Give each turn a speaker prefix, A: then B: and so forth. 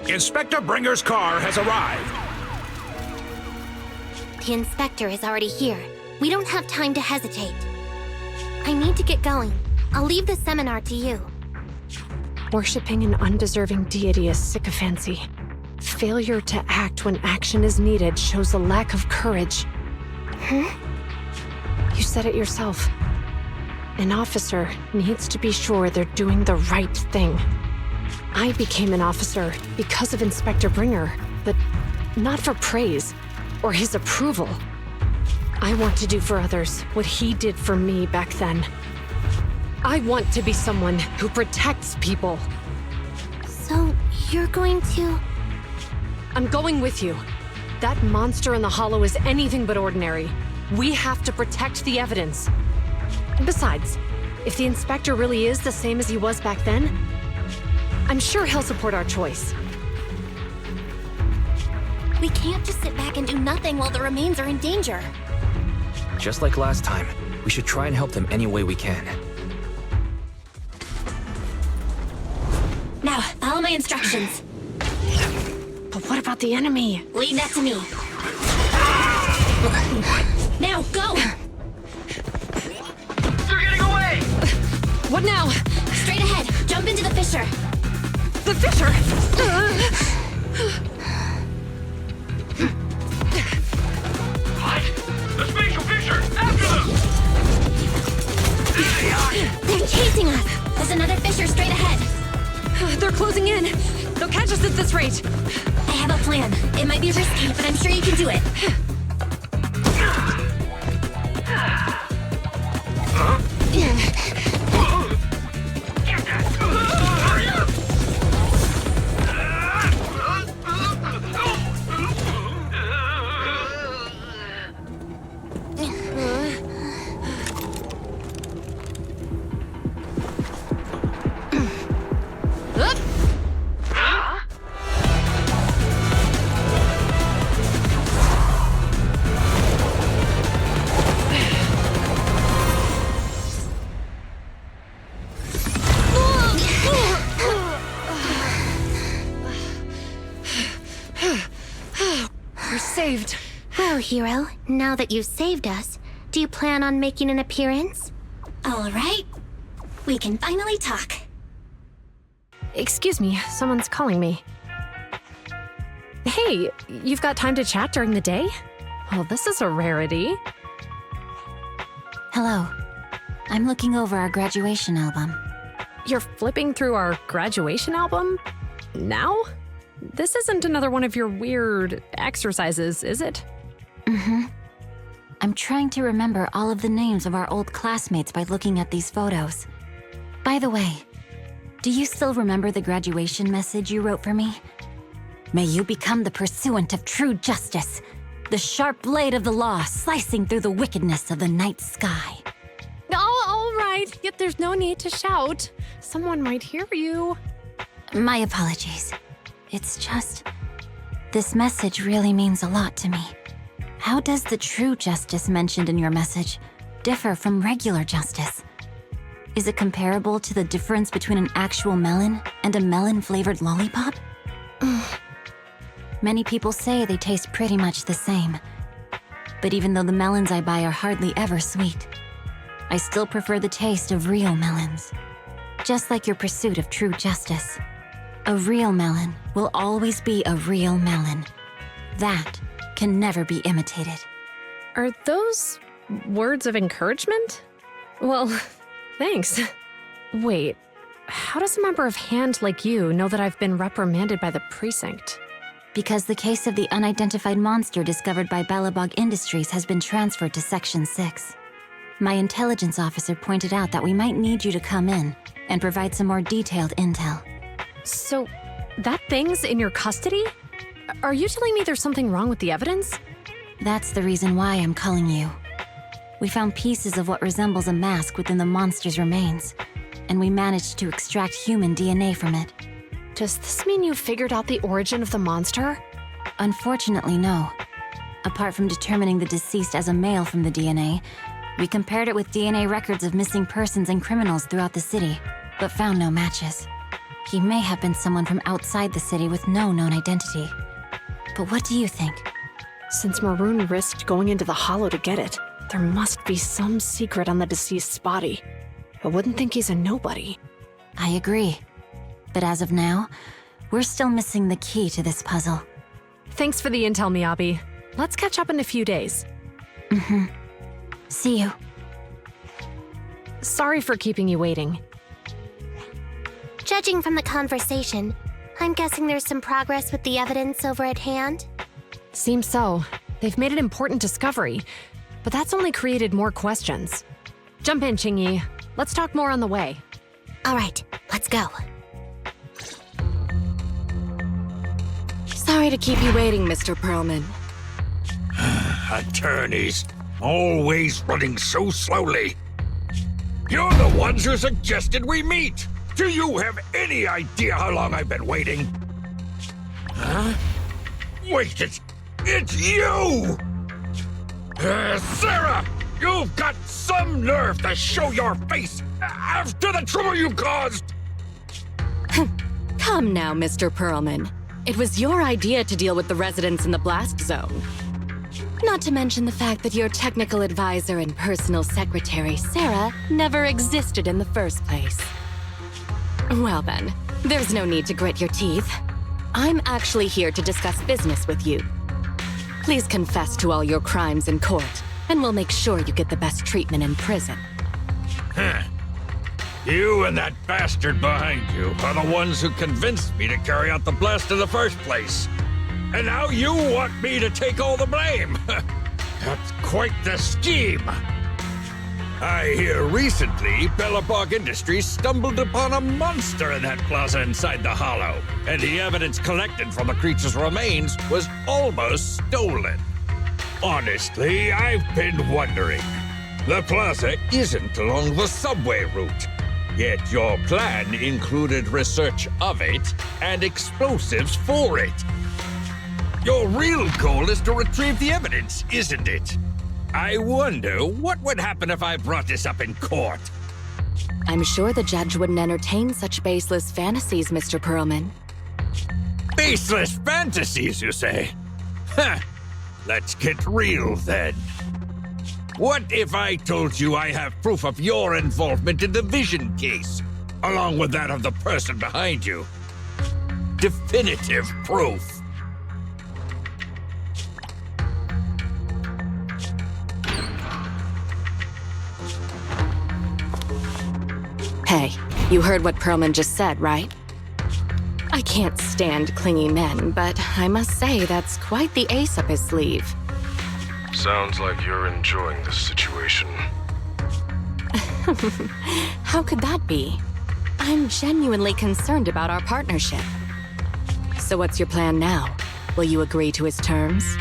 A: Inspector Bringer's car has arrived.
B: The inspector is already here. We don't have time to hesitate. I need to get going. I'll leave the seminar to you.
C: Worshipping an undeserving deity is sycophancy. Failure to act when action is needed shows a lack of courage.
B: Huh?
C: You said it yourself. An officer needs to be sure they're doing the right thing. I became an officer because of Inspector Bringer, but not for praise or his approval. I want to do for others what he did for me back then. I want to be someone who protects people.
B: So, you're going to...
C: I'm going with you. That monster in the hollow is anything but ordinary. We have to protect the evidence. Besides, if the inspector really is the same as he was back then, I'm sure he'll support our choice.
B: We can't just sit back and do nothing while the remains are in danger.
D: Just like last time, we should try and help them any way we can.
B: Now, follow my instructions.
C: But what about the enemy?
B: Leave that to me. Now, go!
E: They're getting away!
C: What now?
B: Straight ahead. Jump into the fissure.
C: The fissure!
E: What? The spatial fissure! After them! There they are!
B: They're chasing us. There's another fissure straight ahead.
C: They're closing in. They'll catch us at this rate.
B: I have a plan. It might be risky, but I'm sure you can do it.
E: Hurry up!
C: We're saved.
B: Well, hero, now that you've saved us, do you plan on making an appearance? All right. We can finally talk.
C: Excuse me, someone's calling me. Hey, you've got time to chat during the day? Well, this is a rarity.
F: Hello. I'm looking over our graduation album.
C: You're flipping through our graduation album? Now? This isn't another one of your weird exercises, is it?
F: Mm-hmm. I'm trying to remember all of the names of our old classmates by looking at these photos. By the way, do you still remember the graduation message you wrote for me? May you become the pursuant of true justice, the sharp blade of the law slicing through the wickedness of the night sky.
C: Oh, all right, yet there's no need to shout. Someone might hear you.
F: My apologies. It's just, this message really means a lot to me. How does the true justice mentioned in your message differ from regular justice? Is it comparable to the difference between an actual melon and a melon-flavored lollipop? Many people say they taste pretty much the same. But even though the melons I buy are hardly ever sweet, I still prefer the taste of real melons. Just like your pursuit of true justice. A real melon will always be a real melon. That can never be imitated.
C: Are those words of encouragement? Well, thanks. Wait, how does a member of HAND like you know that I've been reprimanded by the precinct?
F: Because the case of the unidentified monster discovered by Balabog Industries has been transferred to Section 6. My intelligence officer pointed out that we might need you to come in and provide some more detailed intel.
C: So, that thing's in your custody? Are you telling me there's something wrong with the evidence?
F: That's the reason why I'm calling you. We found pieces of what resembles a mask within the monster's remains, and we managed to extract human DNA from it.
C: Does this mean you figured out the origin of the monster?
F: Unfortunately, no. Apart from determining the deceased as a male from the DNA, we compared it with DNA records of missing persons and criminals throughout the city, but found no matches. He may have been someone from outside the city with no known identity. But what do you think?
C: Since Maroon risked going into the Hollow to get it, there must be some secret on the deceased's body. I wouldn't think he's a nobody.
F: I agree. But as of now, we're still missing the key to this puzzle.
C: Thanks for the intel, MIYABI. Let's catch up in a few days.
F: See you.
C: Sorry for keeping you waiting.
B: Judging from the conversation, I'm guessing there's some progress with the evidence over at hand?
C: Seems so. They've made an important discovery, but that's only created more questions. Jump in, Qingyi. Let's talk more on the way.
B: All right, let's go.
G: Sorry to keep you waiting, Mr. Perlman.
A: Attorneys, always running so slowly. You're the ones who suggested we meet. Do you have any idea how long I've been waiting? Huh? Wait, it's you! Sarah! You've got some nerve to show your face after the trouble you caused!
G: Come now, Mr. Perlman. It was your idea to deal with the residents in the blast zone. Not to mention the fact that your technical advisor and personal secretary, Sarah, never existed in the first place. Well then, there's no need to grit your teeth. I'm actually here to discuss business with you. Please confess to all your crimes in court, and we'll make sure you get the best treatment in prison.
A: Huh. You and that bastard behind you are the ones who convinced me to carry out the blast in the first place. And now you want me to take all the blame. That's quite the scheme. I hear recently Bellabog Industries stumbled upon a monster in that plaza inside the Hollow, and the evidence collected from the creature's remains was almost stolen. Honestly, I've been wondering. The plaza isn't along the subway route, yet your plan included research of it and explosives for it. Your real goal is to retrieve the evidence, isn't it? I wonder what would happen if I brought this up in court.
G: I'm sure the judge wouldn't entertain such baseless fantasies, Mr. Perlman.
A: Baseless fantasies, you say? Huh. Let's get real then. What if I told you I have proof of your involvement in the Vision case, along with that of the person behind you? Definitive proof.
G: Hey, you heard what Perlman just said, right? I can't stand clingy men, but I must say that's quite the ace up his sleeve.
H: Sounds like you're enjoying this situation.
G: How could that be? I'm genuinely concerned about our partnership. So what's your plan now? Will you agree to his terms?